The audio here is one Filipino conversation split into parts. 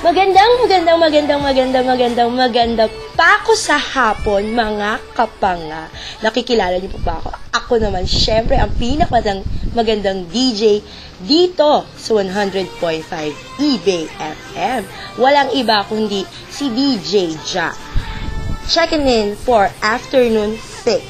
Magandang pa ako sa hapon, mga kapanga. Nakikilala niyo po ba ako? Ako naman, syempre, ang magandang DJ dito sa 100.5 eBay FM. Walang iba kundi si DJ Ja. Checking in for Afternoon Fix.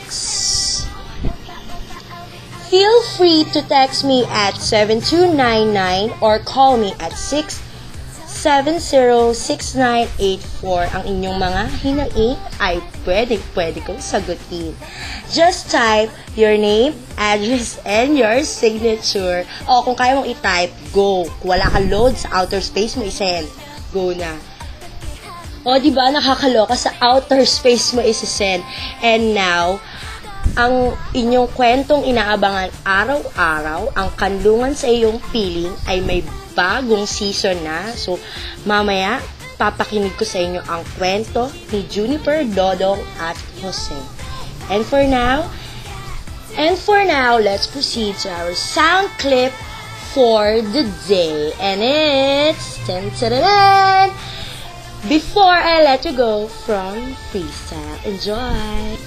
Feel free to text me at 7299 or call me at 6706984. Ang inyong mga hinaing ay pwede kong sagutin. Just type your name, address, and your signature. O kung kaya mong i-type, go. Kung wala ka load sa outer space mo, isend. Go na. O, diba, nakakaloka sa outer space mo isisend. And now, ang inyong kwentong inaabangan araw-araw, ang kanlungan sa iyong piling ay may bagong season na. So, mamaya, papakinig ko sa inyo ang kwento ni Juniper, Dodong, at Jose. And for now, let's proceed to our sound clip for the day. And it's... Tan-tan-tan! Before I let you go from Freestyle. Enjoy!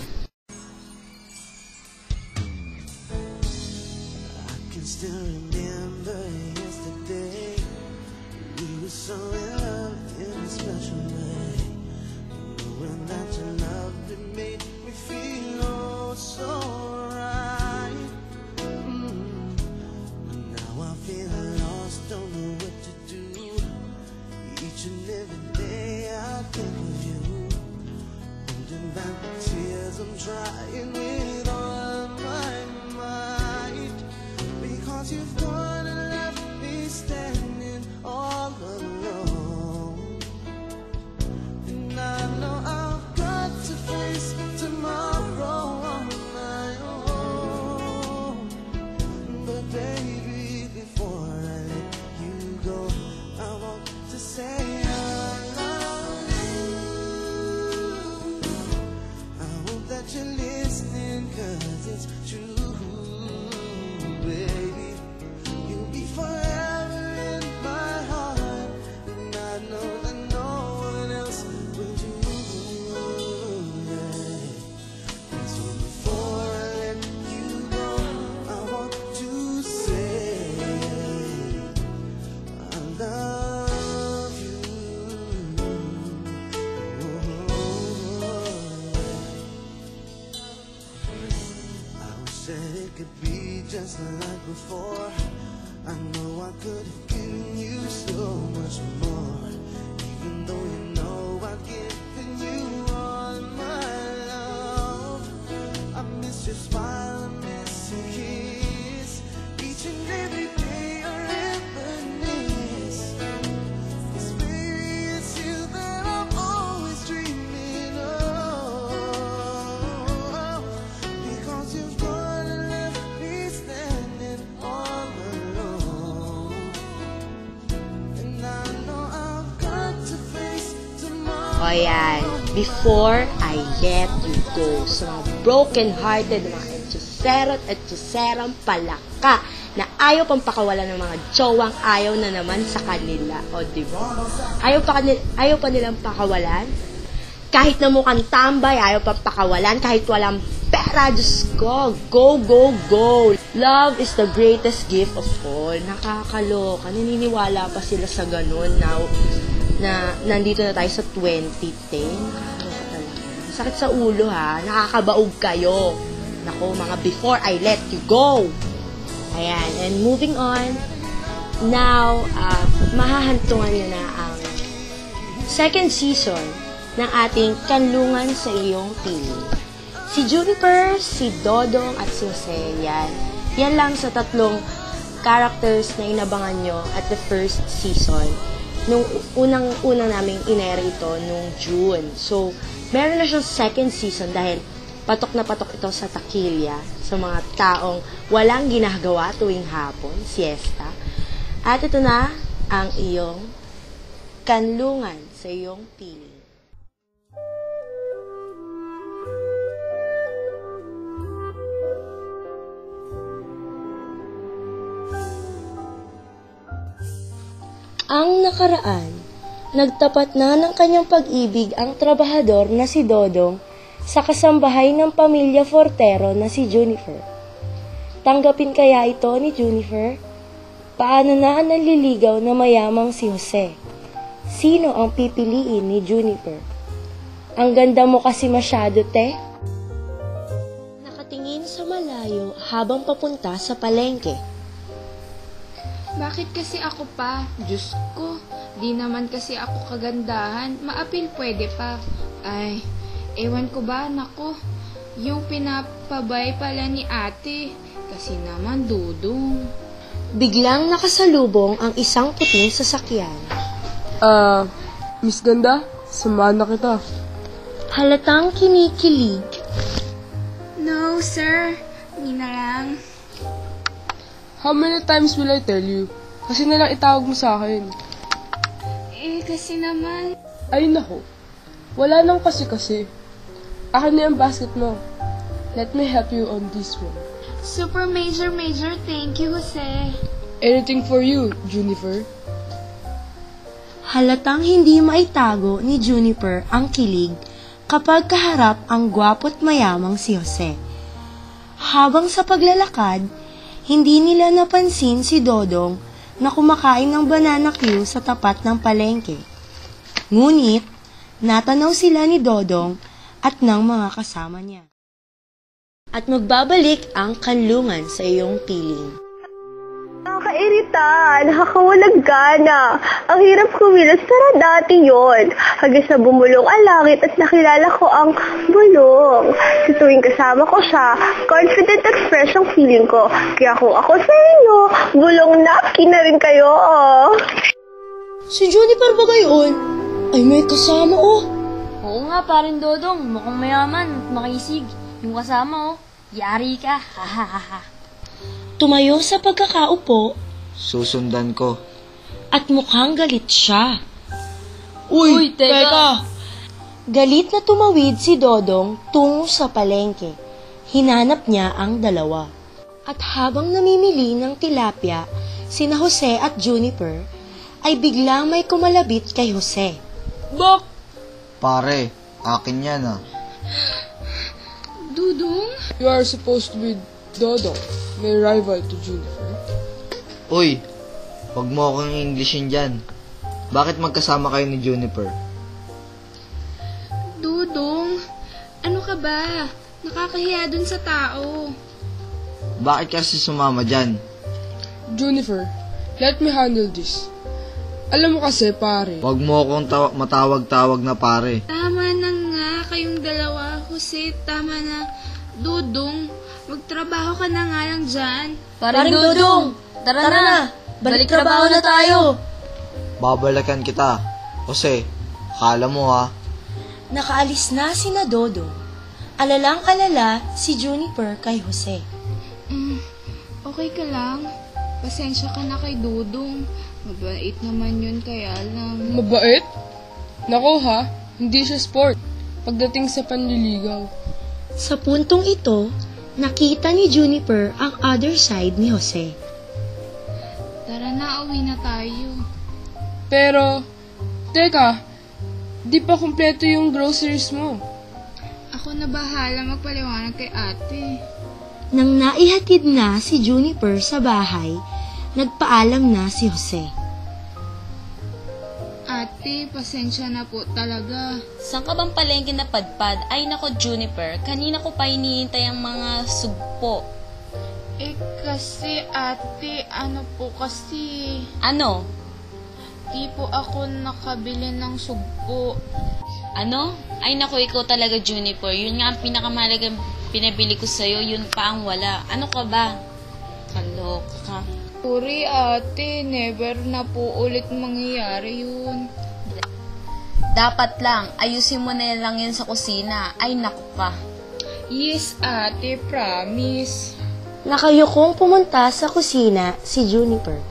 I'm trying with all my might, because you've gone and left me standing all alone. And I know I've got to face tomorrow on my own. But baby, before I let you go, I want to say you're listening, 'cause it's true, baby. You'll be forever in my heart, and I know that no one else will do. Yeah. So before I let you go, I want to say I love you. Said it could be just like before. I know I could have given you so much more, even though you know I've given you all my love. I miss your smile, I miss your kiss, each and every day I reminisce. 'Cause baby, it's you that I'm always dreaming of, because you've gone. O yan, before I let you go, sa mga broken-hearted, mga etchusero at etchuserang palaka na ayaw pang pakawalan ng mga jowang ayaw na naman sa kanila. O diba? Ayaw pa nilang pakawalan. Kahit na mukhang tambay, ayaw pang pakawalan. Kahit walang pera, Diyos ko, go, go, go. Love is the greatest gift of all. Nakakaloka. Naniniwala pa sila sa ganun now na nandito na tayo sa 2010. Nakakaloka talaga. Sakit sa ulo ha. Nakakabaog kayo. Nako, mga before I let you go. Ayan. And moving on. Now, mahahantungan nyo na ang second season ng ating Kanlungan sa Iyong Piling. Si Juniper, si Dodong, at si Jose. Yan lang sa tatlong characters na inabangan nyo at the first season. Nung unang naming inere ito nung June. So, meron na siyang second season dahil patok na patok ito sa takilya sa mga taong walang ginagawa tuwing hapon, siesta. At ito na ang iyong Kanlungan sa Iyong Piling. Ang nakaraan Nagtapat na ng kanyang pag-ibig ang trabahador na si Dodong sa kasambahay ng pamilya Fortero na si Junifer. Tanggapin kaya ito ni Junifer? Paano na ang nanliligaw na mayamang si Jose? Sino ang pipiliin ni Junifer? Ang ganda mo kasi masyado, te. Nakatingin sa malayo habang papunta sa palengke. Bakit kasi ako pa? Diyos ko, di naman kasi ako kagandahan. Maapil pwede pa. Ay, ewan ko ba, nako. Yung pinapabay pala ni ate. Kasi naman, Dudong. Biglang nakasalubong ang isang puting sasakyan. Miss Ganda, samahan na kita. Halatang kinikilig. No, sir. Hindi na lang. How many times will I tell you? Kasi nalang itawag mo sa akin. Kasi naman. Ay nako, wala nang kasi. Akin na yung basket mo. Let me help you on this one. Super major, thank you, Jose. Anything for you, Junifer. Halatang hindi maitago ni Juniper ang kilig kapag kaharap ang gwapo't mayamang si Jose. Habang sa paglalakad, hindi nila napansin si Dodong na kumakain ng banana Q sa tapat ng palengke. Ngunit, natanaw sila ni Dodong at ng mga kasama niya. At magbabalik ang kanlungan sa iyong piling. Nakakairita, nakakawalang gana. Ang hirap kumilos, pero dati yon. Hanggang sa bumulong ang langit at nakilala ko ang bulong. Sa tuwing kasama ko siya, confident express ang feeling ko. Kaya kung ako sa inyo, bulong napkin na rin kayo. Si Juniper ba gayon? Ay may kasama oh. Oo nga, parin Dodong. Mukhang mayaman at makisig. Yung kasama, yari ka. Ha. Tumayo sa pagkakaupo Susundan ko. at mukhang galit siya. Uy, teka! Galit na tumawid si Dodong tungo sa palengke. Hinanap niya ang dalawa. At habang namimili ng tilapia, sina Jose at Juniper, ay biglang may kumalabit kay Jose. Bak! Pare, akin yan ah. Dudong? You are supposed to be Dodo, may rival to Junifer. Uy, wag mo akong Englishin dyan. Bakit magkasama kayo ni Juniper? Dudong? Ano ka ba? Nakakahiya dun sa tao. Bakit kasi sumama dyan? Junifer, let me handle this. Alam mo kasi, pare. Wag mo akong matawag-tawag na pare. Tama na nga kayong dalawa, Jose. Tama na. Dudong, magtrabaho ka na nga lang dyan. Paring Dodong! Tara na! Balik trabaho na tayo! Babalikan kita. Jose, akala mo ha. Nakaalis na sina Dodong. Alalang-alala si Juniper kay Jose. Okay ka lang? Pasensya ka na kay Dudong. Mabait naman yun, kaya lang. Mabait? Nako ha, hindi siya sport. Pagdating sa panliligaw. Sa puntong ito, nakita ni Juniper ang other side ni Jose. Tara na, uwi na tayo. Pero, teka, di pa kumpleto yung groceries mo. Ako na bahala magpaliwanag kay ate. Nang naihatid na si Juniper sa bahay, nagpaalam na si Jose. Ate, pasensya na po talaga. Saan ka bang palengke na padpad? Ay nako, Juniper, kanina ko pa hinihintay ang mga sugpo. Kasi ate, ano po kasi, Ano? di po ako nakabili ng sugpo. Ano? Ay nako, ikaw talaga, Juniper. Yun nga ang pinakamahalagang pinabili ko sa'yo, yun pa ang wala. Ano ka ba? Kaloka ka. Sorry ate, never na po ulit mangyayari yun. Dapat lang, ayusin mo na lang yun sa kusina. Ay nako ka. Yes ate, promise. Nakayukong pumunta sa kusina si Juniper.